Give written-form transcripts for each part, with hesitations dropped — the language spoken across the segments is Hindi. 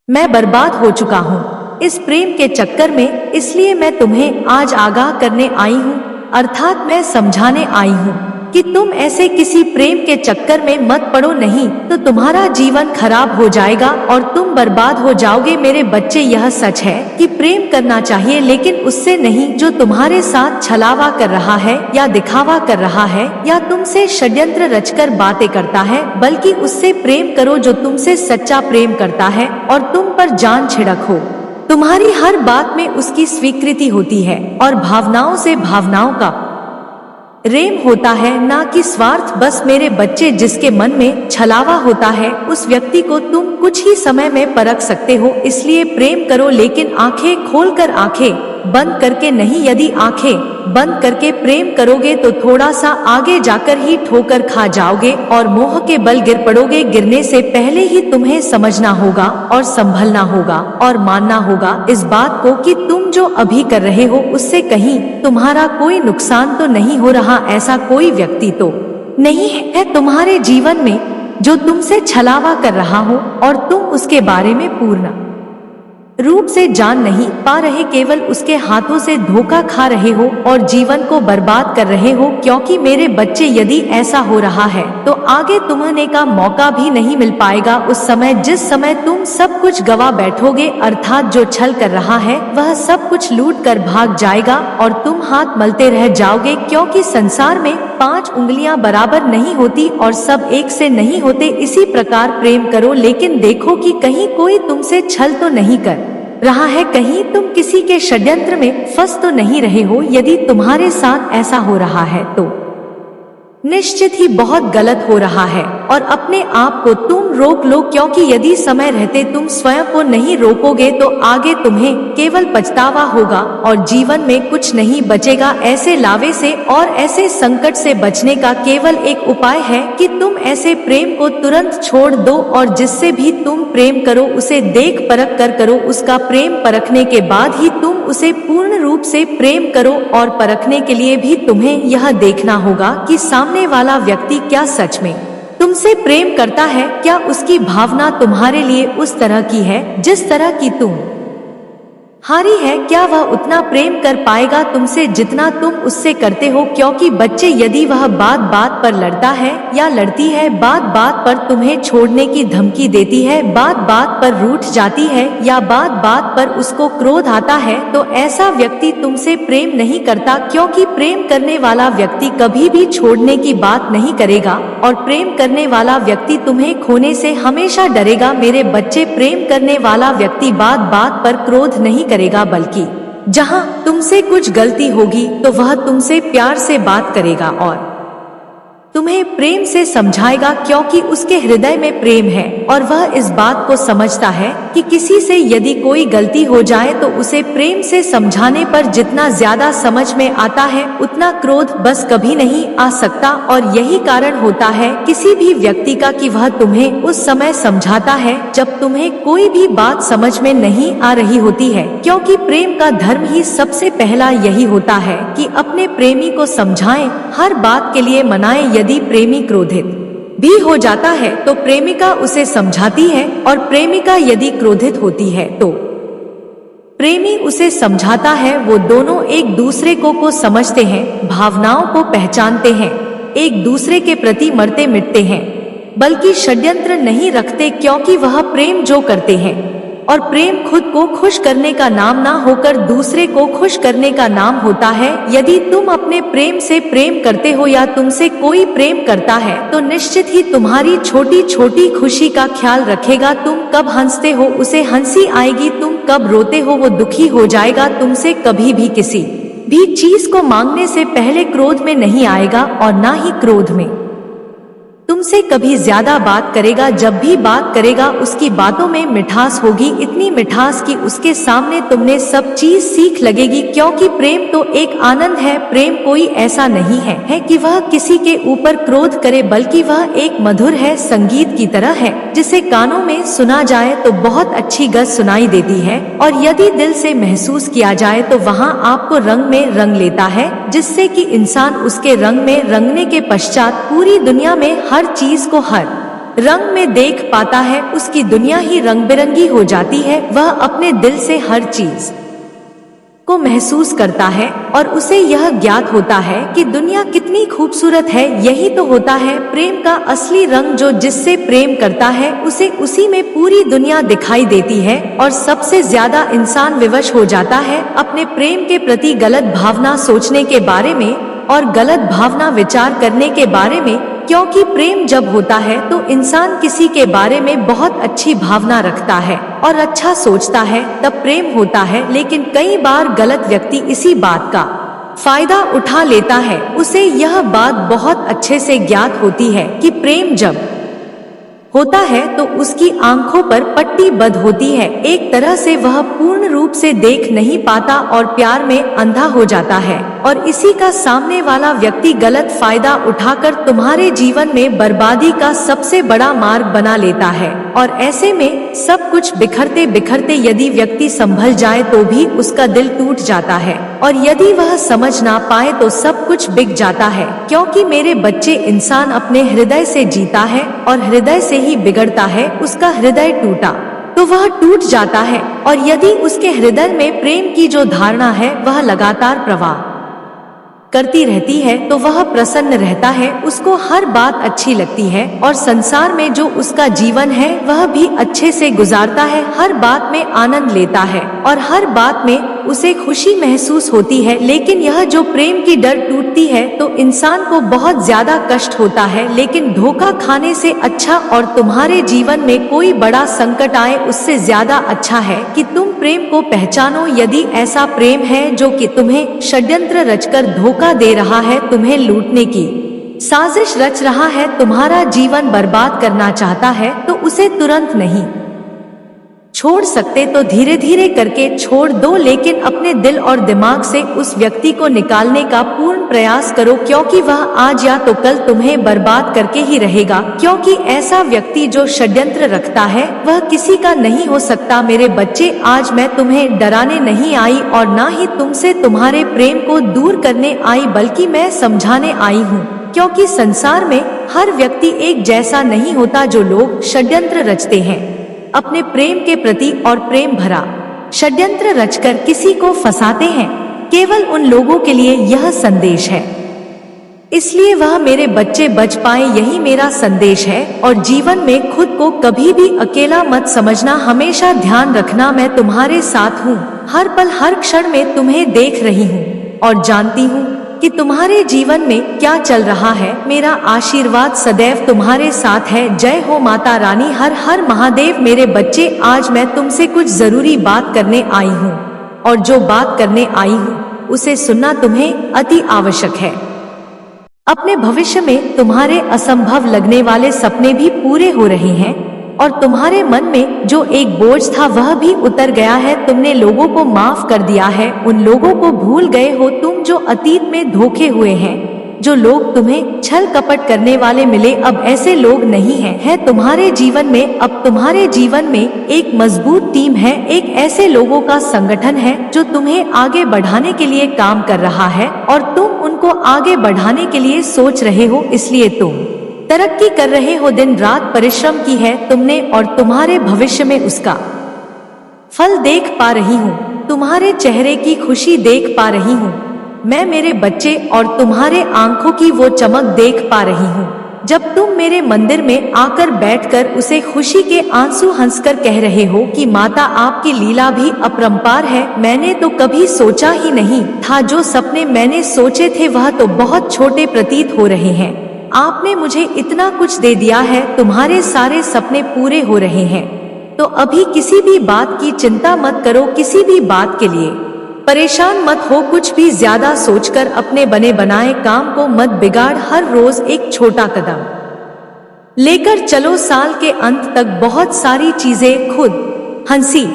मैं बर्बाद हो चुका हूँ इस प्रेम के चक्कर में, इसलिए मैं तुम्हें आज आगाह करने आई हूँ, अर्थात मैं समझाने आई हूँ कि तुम ऐसे किसी प्रेम के चक्कर में मत पड़ो, नहीं तो तुम्हारा जीवन खराब हो जाएगा और तुम बर्बाद हो जाओगे। मेरे बच्चे, यह सच है कि प्रेम करना चाहिए, लेकिन उससे नहीं जो तुम्हारे साथ छलावा कर रहा है या दिखावा कर रहा है या तुमसे षड्यंत्र रचकर बातें करता है, बल्कि उससे प्रेम करो जो तुमसे सच्चा प्रेम करता है और तुम पर जान छिड़क हो। तुम्हारी हर बात में उसकी स्वीकृति होती है और भावनाओं से भावनाओं का प्रेम होता है, ना कि स्वार्थ। बस मेरे बच्चे, जिसके मन में छलावा होता है उस व्यक्ति को तुम कुछ ही समय में परख सकते हो, इसलिए प्रेम करो, लेकिन आंखें खोलकर, आंखें बंद करके नहीं। यदि आंखें बंद करके प्रेम करोगे तो थोड़ा सा आगे जाकर ही ठोकर खा जाओगे और मोह के बल गिर पड़ोगे। गिरने से पहले ही तुम्हें समझना होगा और संभलना होगा और मानना होगा इस बात को कि तुम जो अभी कर रहे हो उससे कहीं तुम्हारा कोई नुकसान तो नहीं हो रहा। ऐसा कोई व्यक्ति तो नहीं है तुम्हारे जीवन में जो तुमसे छलावा कर रहा हो और तुम उसके बारे में पूर्ण रूप से जान नहीं पा रहे, केवल उसके हाथों से धोखा खा रहे हो और जीवन को बर्बाद कर रहे हो। क्योंकि मेरे बच्चे, यदि ऐसा हो रहा है तो आगे तुम्हें का मौका भी नहीं मिल पाएगा। उस समय, जिस समय तुम सब कुछ गवा बैठोगे, अर्थात जो छल कर रहा है वह सब कुछ लूट कर भाग जाएगा और तुम हाथ मलते रह जाओगे। क्योंकि संसार में 5 उंगलियां बराबर नहीं होती और सब एक से नहीं होते। इसी प्रकार प्रेम करो, लेकिन देखो कि कहीं कोई तुमसे छल तो नहीं कर रहा है, कहीं तुम किसी के षड्यंत्र में फंस तो नहीं रहे हो। यदि तुम्हारे साथ ऐसा हो रहा है तो निश्चित ही बहुत गलत हो रहा है और अपने आप को तुम रोक लो, क्योंकि यदि समय रहते तुम स्वयं को नहीं रोकोगे तो आगे तुम्हें केवल पछतावा होगा और जीवन में कुछ नहीं बचेगा। ऐसे लावे से और ऐसे संकट से बचने का केवल एक उपाय है कि तुम ऐसे प्रेम को तुरंत छोड़ दो और जिससे भी तुम प्रेम करो उसे देख परख कर करो। उसका प्रेम परखने के बाद ही तुम उसे पूर्ण रूप से प्रेम करो और परखने के लिए भी तुम्हें यह देखना होगा कि सामने वाला व्यक्ति क्या सच में तुमसे प्रेम करता है, क्या उसकी भावना तुम्हारे लिए उस तरह की है जिस तरह की तुम हारी है, क्या वह उतना प्रेम कर पाएगा तुमसे जितना तुम उससे करते हो। क्योंकि बच्चे, यदि वह बात बात पर लड़ता है या लड़ती है, बात बात पर तुम्हें छोड़ने की धमकी देती है, बात बात पर रूठ जाती है या बात बात पर उसको क्रोध आता है, तो ऐसा व्यक्ति तुमसे प्रेम नहीं करता। क्योंकि प्रेम करने वाला व्यक्ति कभी भी छोड़ने की बात नहीं करेगा और प्रेम करने वाला व्यक्ति तुम्हें खोने से हमेशा डरेगा। मेरे बच्चे, प्रेम करने वाला व्यक्ति बात बात पर क्रोध नहीं करेगा, बल्कि जहां तुमसे कुछ गलती होगी तो वह तुमसे प्यार से बात करेगा और तुम्हें प्रेम से समझाएगा। क्योंकि उसके हृदय में प्रेम है और वह इस बात को समझता है कि किसी से यदि कोई गलती हो जाए तो उसे प्रेम से समझाने पर जितना ज्यादा समझ में आता है उतना क्रोध बस कभी नहीं आ सकता। और यही कारण होता है किसी भी व्यक्ति का कि वह तुम्हें उस समय समझाता है जब तुम्हें कोई भी बात समझ में नहीं आ रही होती है। क्योंकि प्रेम का धर्म ही सबसे पहला यही होता है कि अपने प्रेमी को समझाएं, हर बात के लिए मनाएं। यदि प्रेमी क्रोधित भी हो जाता है तो प्रेमिका उसे समझाती है और प्रेमिका यदि क्रोधित होती है तो प्रेमी उसे समझाता है। वो दोनों एक दूसरे को समझते हैं, भावनाओं को पहचानते हैं, एक दूसरे के प्रति मरते मिटते हैं, बल्कि षड्यंत्र नहीं रखते। क्योंकि वह प्रेम जो करते हैं और प्रेम खुद को खुश करने का नाम ना होकर दूसरे को खुश करने का नाम होता है। यदि तुम अपने प्रेम से प्रेम करते हो या तुमसे कोई प्रेम करता है तो निश्चित ही तुम्हारी छोटी छोटी खुशी का ख्याल रखेगा। तुम कब हंसते हो उसे हंसी आएगी, तुम कब रोते हो वो दुखी हो जाएगा। तुमसे कभी भी किसी भी चीज को मांगने से पहले क्रोध में नहीं आएगा और ना ही क्रोध में तुमसे कभी ज्यादा बात करेगा। जब भी बात करेगा उसकी बातों में मिठास होगी, इतनी मिठास कि उसके सामने तुमने सब चीज सीख लगेगी। क्योंकि प्रेम तो एक आनंद है, प्रेम कोई ऐसा नहीं है कि वह किसी के ऊपर क्रोध करे, बल्कि वह एक मधुर है, संगीत की तरह है जिसे कानों में सुना जाए तो बहुत अच्छी गज सुनाई देती है और यदि दिल से महसूस किया जाए तो वहाँ आपको रंग में रंग लेता है, जिससे कि इंसान उसके रंग में रंगने के पश्चात पूरी दुनिया में हर चीज को, हर रंग में देख पाता है, उसकी दुनिया ही रंग बिरंगी हो जाती है। वह अपने दिल से हर चीज को महसूस करता है और उसे यह ज्ञात होता है कि दुनिया कितनी खूबसूरत है। यही तो होता है प्रेम का असली रंग। जो जिससे प्रेम करता है उसे उसी में पूरी दुनिया दिखाई देती है और सबसे ज्यादा इंसान विवश हो जाता है अपने प्रेम के प्रति गलत भावना सोचने के बारे में और गलत भावना विचार करने के बारे में। क्योंकि प्रेम जब होता है तो इंसान किसी के बारे में बहुत अच्छी भावना रखता है और अच्छा सोचता है, तब प्रेम होता है। लेकिन कई बार गलत व्यक्ति इसी बात का फायदा उठा लेता है। उसे यह बात बहुत अच्छे से ज्ञात होती है कि प्रेम जब होता है तो उसकी आंखों पर पट्टी बंद होती है। एक तरह से वह पूर्ण रूप से देख नहीं पाता और प्यार में अंधा हो जाता है और इसी का सामने वाला व्यक्ति गलत फायदा उठाकर तुम्हारे जीवन में बर्बादी का सबसे बड़ा मार्ग बना लेता है। और ऐसे में सब कुछ बिखरते बिखरते यदि व्यक्ति संभल जाए तो भी उसका दिल टूट जाता है और यदि वह समझ ना पाए तो सब कुछ बिक जाता है। क्योंकि मेरे बच्चे, इंसान अपने हृदय से जीता है और हृदय से ही बिगड़ता है। उसका हृदय टूटा तो वह टूट जाता है और यदि उसके हृदय में प्रेम की जो धारणा है वह लगातार प्रवाह करती रहती है तो वह प्रसन्न रहता है, उसको हर बात अच्छी लगती है और संसार में जो उसका जीवन है वह भी अच्छे से गुजारता है। हर बात में आनंद लेता है और हर बात में उसे खुशी महसूस होती है। लेकिन यह जो प्रेम की डर टूटती है तो इंसान को बहुत ज्यादा कष्ट होता है। लेकिन धोखा खाने से अच्छा और तुम्हारे जीवन में कोई बड़ा संकट आए उससे ज्यादा अच्छा है कि तुम प्रेम को पहचानो। यदि ऐसा प्रेम है जो कि तुम्हें षड्यंत्र रचकर धोखा दे रहा है, तुम्हें लूटने की साजिश रच रहा है, तुम्हारा जीवन बर्बाद करना चाहता है, तो उसे तुरंत नहीं छोड़ सकते तो धीरे धीरे करके छोड़ दो। लेकिन अपने दिल और दिमाग से उस व्यक्ति को निकालने का पूर्ण प्रयास करो, क्योंकि वह आज या तो कल तुम्हें बर्बाद करके ही रहेगा। क्योंकि ऐसा व्यक्ति जो षड्यंत्र रखता है वह किसी का नहीं हो सकता। मेरे बच्चे, आज मैं तुम्हें डराने नहीं आई और ना ही तुमसे तुम्हारे प्रेम को दूर करने आई, बल्कि मैं समझाने आई हूँ। क्योंकि संसार में हर व्यक्ति एक जैसा नहीं होता। जो लोग षड्यंत्र रचते हैं अपने प्रेम के प्रति और प्रेम भरा षड्यंत्र रचकर किसी को फंसाते हैं, केवल उन लोगों के लिए यह संदेश है। इसलिए वह मेरे बच्चे बच पाए, यही मेरा संदेश है। और जीवन में खुद को कभी भी अकेला मत समझना, हमेशा ध्यान रखना मैं तुम्हारे साथ हूँ। हर पल हर क्षण में तुम्हें देख रही हूँ और जानती हूँ कि तुम्हारे जीवन में क्या चल रहा है। मेरा आशीर्वाद सदैव तुम्हारे साथ है। जय हो माता रानी, हर हर महादेव। मेरे बच्चे, आज मैं तुमसे कुछ जरूरी बात करने आई हूँ और जो बात करने आई हूँ उसे सुनना तुम्हें अति आवश्यक है। अपने भविष्य में तुम्हारे असंभव लगने वाले सपने भी पूरे हो रहे हैं और तुम्हारे मन में जो एक बोझ था वह भी उतर गया है। तुमने लोगों को माफ कर दिया है, उन लोगों को भूल गए हो तुम जो अतीत में धोखे हुए हैं। जो लोग तुम्हें छल कपट करने वाले मिले, अब ऐसे लोग नहीं हैं। है तुम्हारे जीवन में, अब तुम्हारे जीवन में एक मजबूत टीम है, एक ऐसे लोगों का संगठन है जो तुम्हें आगे बढ़ाने के लिए काम कर रहा है और तुम उनको आगे बढ़ाने के लिए सोच रहे हो। इसलिए तुम तरक्की कर रहे हो, दिन रात परिश्रम की है तुमने और तुम्हारे भविष्य में उसका फल देख पा रही हूँ। तुम्हारे चेहरे की खुशी देख पा रही हूँ मैं मेरे बच्चे, और तुम्हारे आंखों की वो चमक देख पा रही हूँ जब तुम मेरे मंदिर में आकर बैठकर उसे खुशी के आंसू हंसकर कह रहे हो कि माता आपकी लीला भी अपरंपार है। मैंने तो कभी सोचा ही नहीं था, जो सपने मैंने सोचे थे वह तो बहुत छोटे प्रतीत हो रहे हैं। आपने मुझे इतना कुछ दे दिया है, तुम्हारे सारे सपने पूरे हो रहे हैं। तो अभी किसी भी बात की चिंता मत करो, किसी भी बात के लिए परेशान मत हो। कुछ भी ज्यादा सोचकर अपने बने बनाए काम को मत बिगाड़। हर रोज एक छोटा कदम लेकर चलो, साल के अंत तक बहुत सारी चीजें खुद हंसी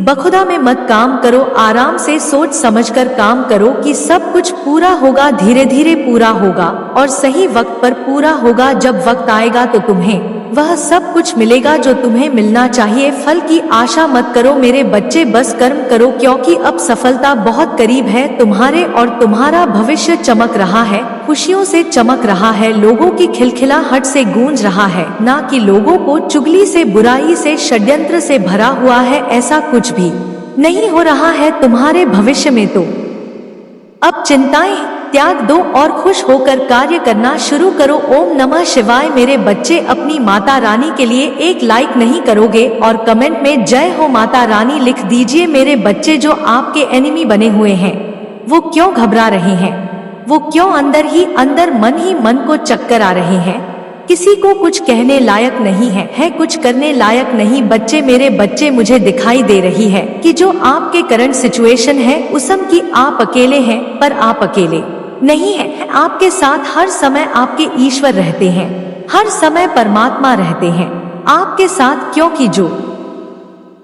बखुदा में मत काम करो। आराम से सोच समझकर काम करो कि सब कुछ पूरा होगा, धीरे धीरे पूरा होगा और सही वक्त पर पूरा होगा। जब वक्त आएगा तो तुम्हें वह सब कुछ मिलेगा जो तुम्हें मिलना चाहिए। फल की आशा मत करो मेरे बच्चे, बस कर्म करो, क्योंकि अब सफलता बहुत करीब है। तुम्हारे और तुम्हारा भविष्य चमक रहा है। खुशियों से चमक रहा है, लोगों की खिलखिलाहट से गूंज रहा है, ना कि लोगों को चुगली से, बुराई से, षड्यंत्र से भरा हुआ है। ऐसा कुछ भी नहीं हो रहा है तुम्हारे भविष्य में। तो अब चिंताएं त्याग दो और खुश होकर कार्य करना शुरू करो। ओम नमः शिवाय। मेरे बच्चे, अपनी माता रानी के लिए एक लाइक नहीं करोगे और कमेंट में जय हो माता रानी लिख दीजिए। मेरे बच्चे, जो आपके एनिमी बने हुए हैं वो क्यों घबरा रहे हैं? वो क्यों अंदर ही अंदर मन ही मन को चक्कर आ रहे हैं? किसी को कुछ कहने लायक नहीं है कुछ करने लायक नहीं। बच्चे, मेरे बच्चे, मुझे दिखाई दे रही है कि जो आपके करंट सिचुएशन है उसम की आप अकेले हैं, पर आप अकेले नहीं हैं। आपके साथ हर समय आपके ईश्वर रहते हैं, हर समय परमात्मा रहते हैं आपके साथ। क्योंकि जो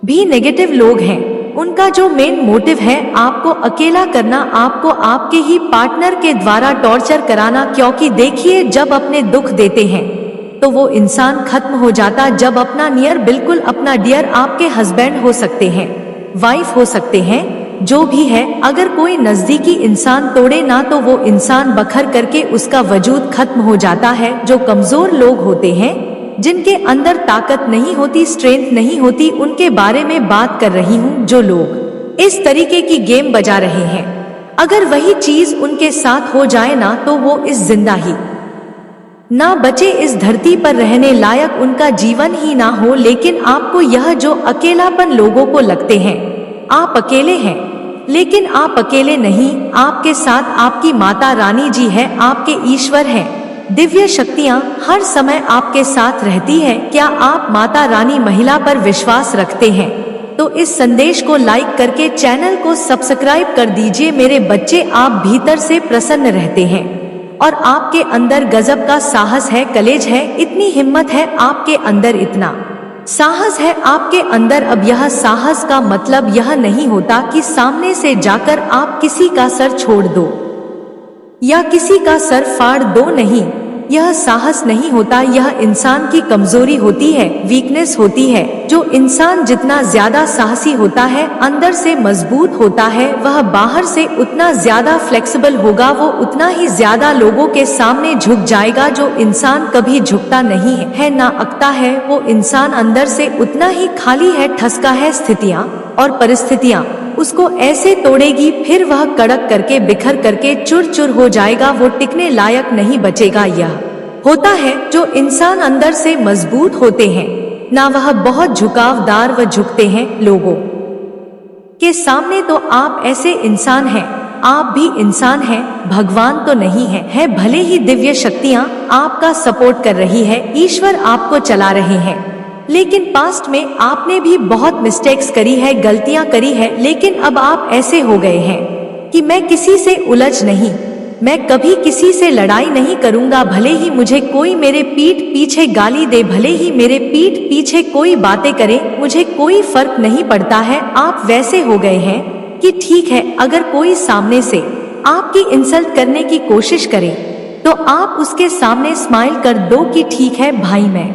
भी नेगेटिव लोग हैं उनका जो मेन मोटिव है आपको अकेला करना, आपको आपके ही पार्टनर के द्वारा टॉर्चर कराना। क्योंकि देखिए, जब अपने दुख देते हैं तो वो इंसान खत्म हो जाता। जब अपना नियर, बिल्कुल अपना डियर, आपके हस्बैंड हो सकते हैं, वाइफ हो सकते हैं, जो भी है, अगर कोई नजदीकी इंसान तोड़े ना तो वो इंसान बखर करके उसका वजूद खत्म हो जाता है। जो कमजोर लोग होते हैं, जिनके अंदर ताकत नहीं होती, स्ट्रेंथ नहीं होती, उनके बारे में बात कर रही हूँ। जो लोग इस तरीके की गेम बजा रहे हैं, अगर वही चीज उनके साथ हो जाए ना तो वो इस जिंदा ही ना बचे, इस धरती पर रहने लायक उनका जीवन ही ना हो। लेकिन आपको यह जो अकेलापन लोगों को लगते हैं, आप अकेले हैं, लेकिन आप अकेले नहीं। आपके साथ आपकी माता रानी जी है, आपके ईश्वर हैं, दिव्य शक्तियां हर समय आपके साथ रहती है। क्या आप माता रानी महिला पर विश्वास रखते हैं? तो इस संदेश को लाइक करके चैनल को सब्सक्राइब कर दीजिए। मेरे बच्चे, आप भीतर से प्रसन्न रहते हैं और आपके अंदर गजब का साहस है, कलेज है, इतनी हिम्मत है आपके अंदर, इतना साहस है आपके अंदर। अब यह साहस का मतलब यह नहीं होता कि सामने से जाकर आप किसी का सर छोड़ दो या किसी का सर फाड़ दो, नहीं, यह साहस नहीं होता। यह इंसान की कमजोरी होती है, वीकनेस होती है। जो इंसान जितना ज्यादा साहसी होता है, अंदर से मजबूत होता है, वह बाहर से उतना ज्यादा फ्लेक्सिबल होगा, वो उतना ही ज्यादा लोगों के सामने झुक जाएगा। जो इंसान कभी झुकता नहीं है, ना अकता है, वो इंसान अंदर से उतना ही खाली है, ठसका है। स्थितियाँ और परिस्थितियाँ उसको ऐसे तोड़ेगी, फिर वह कड़क करके, बिखर करके चूर चूर हो जाएगा, वो टिकने लायक नहीं बचेगा। यह होता है जो इंसान अंदर से मजबूत होते हैं ना, वह बहुत झुकावदार व झुकते हैं लोगों के सामने। तो आप ऐसे इंसान हैं, आप भी इंसान हैं, भगवान तो नहीं है भले ही दिव्य शक्तियाँ आपका सपोर्ट कर रही है, ईश्वर आपको चला रहे हैं, लेकिन पास्ट में आपने भी बहुत मिस्टेक्स करी है, गलतियां करी है। लेकिन अब आप ऐसे हो गए हैं कि मैं किसी से उलझ नहीं, मैं कभी किसी से लड़ाई नहीं करूंगा, भले ही मुझे कोई मेरे पीठ पीछे गाली दे, भले ही मेरे पीठ पीछे कोई बातें करे, मुझे कोई फर्क नहीं पड़ता है। आप वैसे हो गए हैं कि ठीक है, अगर कोई सामने से आपकी इंसल्ट करने की कोशिश करे तो आप उसके सामने स्माइल कर दो कि ठीक है भाई, मैं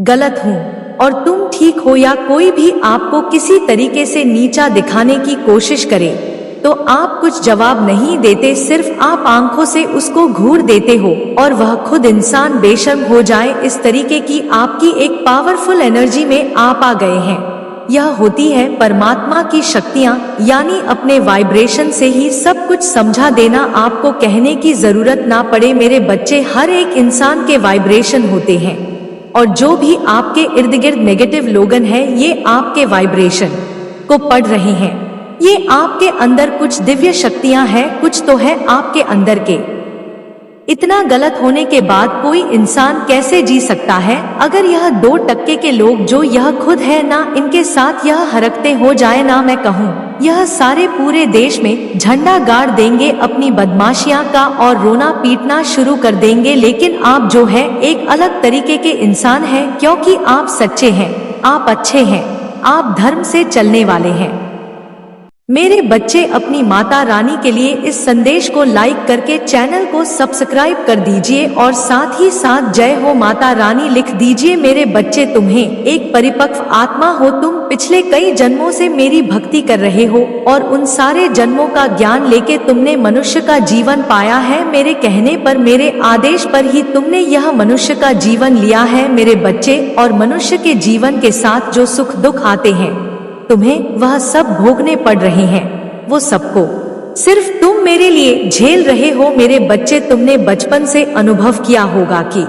गलत हूँ और तुम ठीक हो। या कोई भी आपको किसी तरीके से नीचा दिखाने की कोशिश करे तो आप कुछ जवाब नहीं देते, सिर्फ आप आंखों से उसको घूर देते हो और वह खुद इंसान बेशर्म हो जाए। इस तरीके की आपकी एक पावरफुल एनर्जी में आप आ गए हैं। यह होती है परमात्मा की शक्तियाँ, यानी अपने वाइब्रेशन से ही सब कुछ समझा देना, आपको कहने की जरूरत ना पड़े। मेरे बच्चे, हर एक इंसान के वाइब्रेशन होते हैं और जो भी आपके इर्द गिर्द नेगेटिव लोगन है, ये आपके वाइब्रेशन को पढ़ रहे हैं। ये आपके अंदर कुछ दिव्य शक्तियां हैं, कुछ तो है आपके अंदर के। इतना गलत होने के बाद कोई इंसान कैसे जी सकता है? अगर यह 2% के लोग जो यह खुद है ना, इनके साथ यह हरकतें हो जाए ना, मैं कहूँ यह सारे पूरे देश में झंडा गाड़ देंगे अपनी बदमाशियां का और रोना पीटना शुरू कर देंगे। लेकिन आप जो है एक अलग तरीके के इंसान हैं, क्योंकि आप सच्चे हैं, आप अच्छे हैं, आप धर्म से चलने वाले हैं। मेरे बच्चे अपनी माता रानी के लिए इस संदेश को लाइक करके चैनल को सब्सक्राइब कर दीजिए और साथ ही साथ जय हो माता रानी लिख दीजिए। मेरे बच्चे, तुम्हें एक परिपक्व आत्मा हो, तुम पिछले कई जन्मों से मेरी भक्ति कर रहे हो और उन सारे जन्मों का ज्ञान लेके तुमने मनुष्य का जीवन पाया है। मेरे कहने पर, मेरे आदेश पर ही तुमने यह मनुष्य का जीवन लिया है मेरे बच्चे। और मनुष्य के जीवन के साथ जो सुख दुख आते हैं तुम्हें वह सब भोगने पड़ रहे हैं, वो सबको सिर्फ तुम मेरे लिए झेल रहे हो। मेरे बच्चे, तुमने बचपन से अनुभव किया होगा कि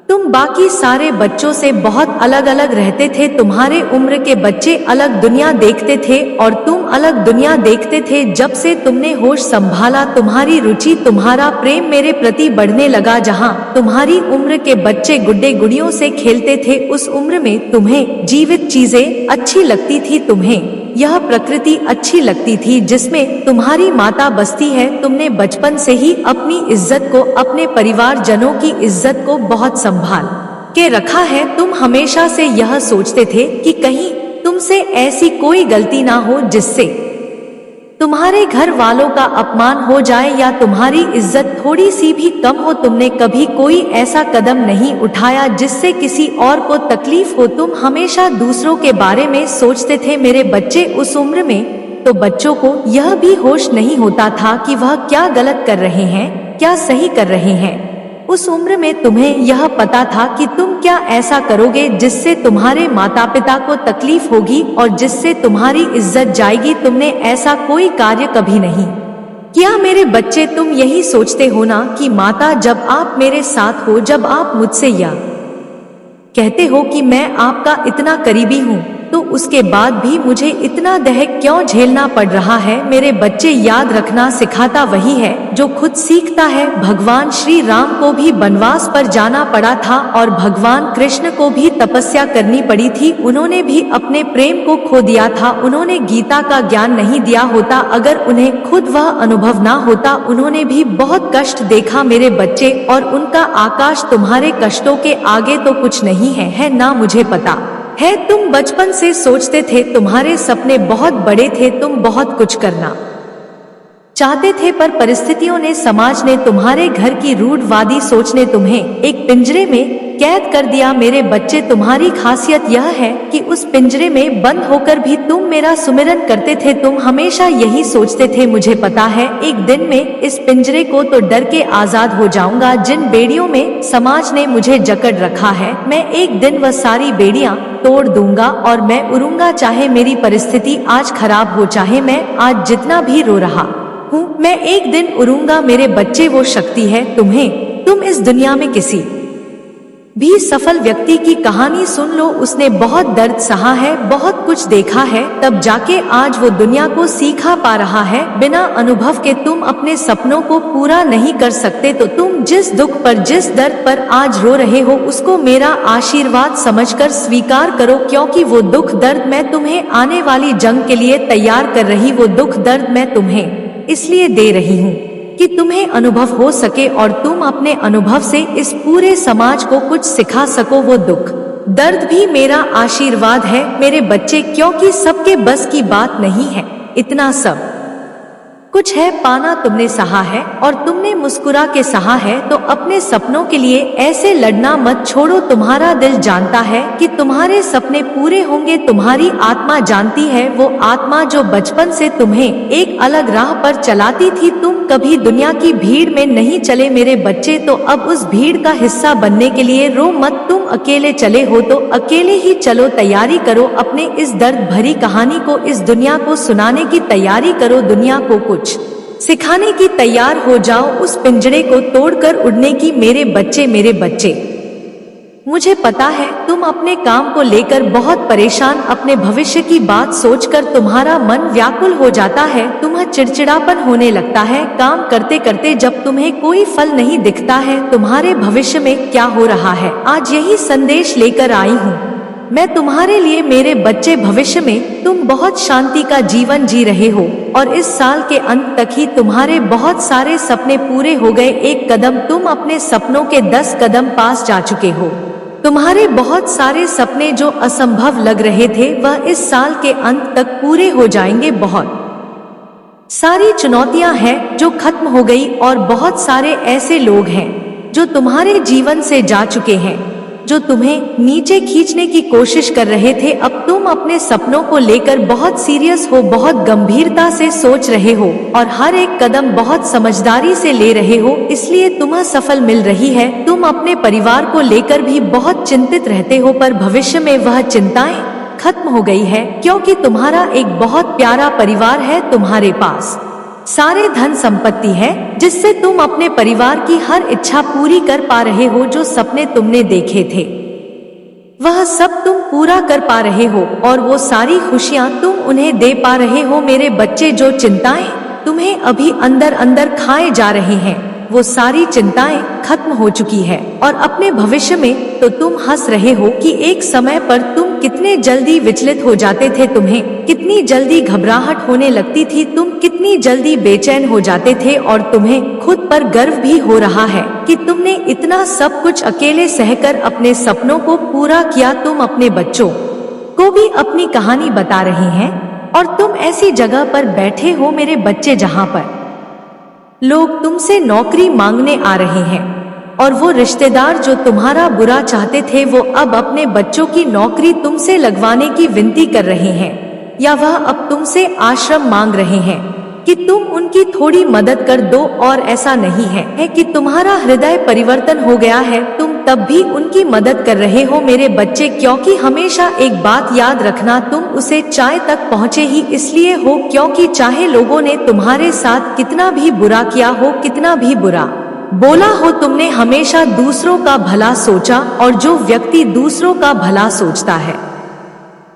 तुम बाकी सारे बच्चों से बहुत अलग अलग रहते थे। तुम्हारे उम्र के बच्चे अलग दुनिया देखते थे और तुम अलग दुनिया देखते थे। जब से तुमने होश संभाला, तुम्हारी रुचि, तुम्हारा प्रेम मेरे प्रति बढ़ने लगा। जहां तुम्हारी उम्र के बच्चे गुड्डे गुड़ियों से खेलते थे, उस उम्र में तुम्हें जीवित चीजें अच्छी लगती थी, तुम्हें यह प्रकृति अच्छी लगती थी जिसमें तुम्हारी माता बसती है। तुमने बचपन से ही अपनी इज्जत को, अपने परिवार जनों की इज्जत को बहुत संभाल के रखा है। तुम हमेशा से यह सोचते थे कि कहीं तुमसे ऐसी कोई गलती ना हो जिससे तुम्हारे घर वालों का अपमान हो जाए या तुम्हारी इज्जत थोड़ी सी भी कम हो। तुमने कभी कोई ऐसा कदम नहीं उठाया जिससे किसी और को तकलीफ हो। तुम हमेशा दूसरों के बारे में सोचते थे। मेरे बच्चे, उस उम्र में तो बच्चों को यह भी होश नहीं होता था कि वह क्या गलत कर रहे हैं, क्या सही कर रहे हैं। उस उम्र में तुम्हें यह पता था कि तुम क्या ऐसा करोगे जिससे तुम्हारे माता पिता को तकलीफ होगी और जिससे तुम्हारी इज्जत जाएगी। तुमने ऐसा कोई कार्य कभी नहीं किया मेरे बच्चे। तुम यही सोचते हो ना कि माता, जब आप मेरे साथ हो, जब आप मुझसे यह कहते हो कि मैं आपका इतना करीबी हूँ, तो उसके बाद भी मुझे इतना दहक क्यों झेलना पड़ रहा है। मेरे बच्चे, याद रखना, सिखाता वही है जो खुद सीखता है। भगवान श्री राम को भी वनवास पर जाना पड़ा था और भगवान कृष्ण को भी तपस्या करनी पड़ी थी। उन्होंने भी अपने प्रेम को खो दिया था। उन्होंने गीता का ज्ञान नहीं दिया होता, अगर उन्हें खुद वह अनुभव ना होता। उन्होंने भी बहुत कष्ट देखा मेरे बच्चे, और उनका आकाश तुम्हारे कष्टों के आगे तो कुछ नहीं है ना। मुझे पता है तुम बचपन से सोचते थे, तुम्हारे सपने बहुत बड़े थे, तुम बहुत कुछ करना चाहते थे, पर परिस्थितियों ने, समाज ने, तुम्हारे घर की रूढ़वादी सोच ने तुम्हें एक पिंजरे में कैद कर दिया। मेरे बच्चे, तुम्हारी खासियत यह है कि उस पिंजरे में बंद होकर भी तुम मेरा सुमिरन करते थे। तुम हमेशा यही सोचते थे, मुझे पता है एक दिन में इस पिंजरे को तो डर के आजाद हो जाऊंगा। जिन बेड़ियों में समाज ने मुझे जकड़ रखा है, मैं एक दिन वह सारी बेड़ियां तोड़ दूंगा और मैं उड़ूंगा। चाहे मेरी परिस्थिति आज खराब हो, चाहे मैं आज जितना भी रो रहा हूँ, मैं एक दिन उड़ूंगा। मेरे बच्चे, वो शक्ति है तुम्हें। तुम इस दुनिया में किसी भी सफल व्यक्ति की कहानी सुन लो, उसने बहुत दर्द सहा है, बहुत कुछ देखा है, तब जाके आज वो दुनिया को सीखा पा रहा है। बिना अनुभव के तुम अपने सपनों को पूरा नहीं कर सकते। तो तुम जिस दुख पर, जिस दर्द पर आज रो रहे हो, उसको मेरा आशीर्वाद समझकर स्वीकार करो, क्योंकि वो दुख दर्द मैं तुम्हें आने वाली जंग के लिए तैयार कर रही, वो दुख दर्द मैं तुम्हें इसलिए दे रही हूँ कि तुम्हें अनुभव हो सके और तुम अपने अनुभव से इस पूरे समाज को कुछ सिखा सको। वो दुख दर्द भी मेरा आशीर्वाद है मेरे बच्चे, क्योंकि सबके बस की बात नहीं है। इतना सब कुछ है पाना तुमने सहा है और तुमने मुस्कुरा के सहा है, तो अपने सपनों के लिए ऐसे लड़ना मत छोड़ो। तुम्हारा दिल जानता है कि तुम्हारे सपने पूरे होंगे, तुम्हारी आत्मा जानती है, वो आत्मा जो बचपन से तुम्हें एक अलग राह पर चलाती थी। तुम कभी दुनिया की भीड़ में नहीं चले मेरे बच्चे, तो अब उस भीड़ का हिस्सा बनने के लिए रो मत। तुम अकेले चले हो तो अकेले ही चलो, तैयारी करो अपने इस दर्द भरी कहानी को, इस दुनिया को सुनाने की तैयारी करो, दुनिया को कुछ सिखाने की तैयार हो जाओ, उस पिंजरे को तोड़कर उड़ने की। मेरे बच्चे, मेरे बच्चे, मुझे पता है तुम अपने काम को लेकर बहुत परेशान, अपने भविष्य की बात सोचकर तुम्हारा मन व्याकुल हो जाता है, तुम्हें चिड़चिड़ापन होने लगता है काम करते करते। जब तुम्हें कोई फल नहीं दिखता है तुम्हारे भविष्य में क्या हो रहा है, आज यही संदेश लेकर आई हूँ मैं तुम्हारे लिए मेरे बच्चे। भविष्य में तुम बहुत शांति का जीवन जी रहे हो और इस साल के अंत तक ही तुम्हारे बहुत सारे सपने पूरे हो गए। एक कदम तुम अपने सपनों के 10 कदम पास जा चुके हो। तुम्हारे बहुत सारे सपने जो असंभव लग रहे थे वह इस साल के अंत तक पूरे हो जाएंगे। बहुत सारी चुनौतियां हैं जो खत्म हो गई और बहुत सारे ऐसे लोग हैं जो तुम्हारे जीवन से जा चुके हैं, जो तुम्हें नीचे खींचने की कोशिश कर रहे थे। अब तुम अपने सपनों को लेकर बहुत सीरियस हो, बहुत गंभीरता से सोच रहे हो और हर एक कदम बहुत समझदारी से ले रहे हो, इसलिए तुम्हें सफल मिल रही है। तुम अपने परिवार को लेकर भी बहुत चिंतित रहते हो, पर भविष्य में वह चिंताएं खत्म हो गई है, क्योंकि तुम्हारा एक बहुत प्यारा परिवार है। तुम्हारे पास सारे धन संपत्ति है जिससे तुम अपने परिवार की हर इच्छा पूरी कर पा रहे हो। जो सपने तुमने देखे थे वह सब तुम पूरा कर पा रहे हो और वो सारी खुशियां तुम उन्हें दे पा रहे हो। मेरे बच्चे, जो चिंताएं तुम्हें अभी अंदर अंदर खाए जा रहे हैं वो सारी चिंताएं खत्म हो चुकी है। और अपने भविष्य में तो तुम हंस रहे हो कि एक समय पर तुम कितने जल्दी विचलित हो जाते थे, तुम्हें कितनी जल्दी घबराहट होने लगती थी, तुम कितनी जल्दी बेचैन हो जाते थे और तुम्हें खुद पर गर्व भी हो रहा है कि तुमने इतना सब कुछ अकेले सहकर अपने सपनों को पूरा किया। तुम अपने बच्चों को भी अपनी कहानी बता रहे हैं और तुम ऐसी जगह पर बैठे हो मेरे बच्चे जहाँ पर लोग तुमसे नौकरी मांगने आ रहे हैं और वो रिश्तेदार जो तुम्हारा बुरा चाहते थे वो अब अपने बच्चों की नौकरी तुमसे लगवाने की विनती कर रहे हैं, या वह अब तुमसे आश्रम मांग रहे हैं कि तुम उनकी थोड़ी मदद कर दो। और ऐसा नहीं है कि तुम्हारा हृदय परिवर्तन हो गया है, तुम तब भी उनकी मदद कर रहे हो मेरे बच्चे, क्योंकि हमेशा एक बात याद रखना, तुम उसे चाय तक पहुँचे ही इसलिए हो क्योंकि चाहे लोगों ने तुम्हारे साथ कितना भी बुरा किया हो, कितना भी बुरा बोला हो, तुमने हमेशा दूसरों का भला सोचा। और जो व्यक्ति दूसरों का भला सोचता है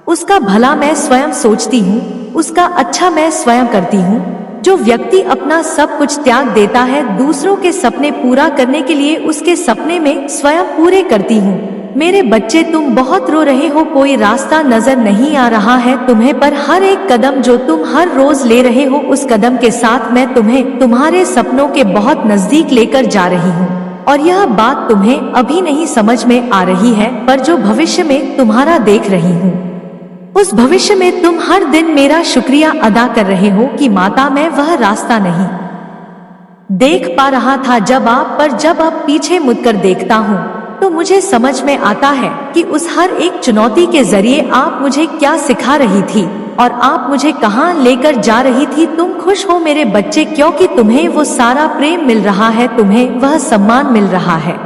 उसका भला मैं स्वयं सोचती हूँ, उसका अच्छा मैं स्वयं करती हूँ। जो व्यक्ति अपना सब कुछ त्याग देता है दूसरों के सपने पूरा करने के लिए, उसके सपने में स्वयं पूरे करती हूँ। मेरे बच्चे, तुम बहुत रो रहे हो, कोई रास्ता नजर नहीं आ रहा है तुम्हें, पर हर एक कदम जो तुम हर रोज ले रहे हो उस कदम के साथ मैं तुम्हें तुम्हारे सपनों के बहुत नजदीक लेकर जा रही हूँ। और यह बात तुम्हें अभी नहीं समझ में आ रही है, पर जो भविष्य में तुम्हारा देख रही हूँ उस भविष्य में तुम हर दिन मेरा शुक्रिया अदा कर रहे हो कि माता मैं वह रास्ता नहीं देख पा रहा था जब अब पीछे मुड़कर देखता हूँ तो मुझे समझ में आता है कि उस हर एक चुनौती के जरिए आप मुझे क्या सिखा रही थी और आप मुझे कहाँ लेकर जा रही थी। तुम खुश हो मेरे बच्चे, क्योंकि तुम्हें वो सारा प्रेम मिल रहा है, तुम्हें वह सम्मान मिल रहा है।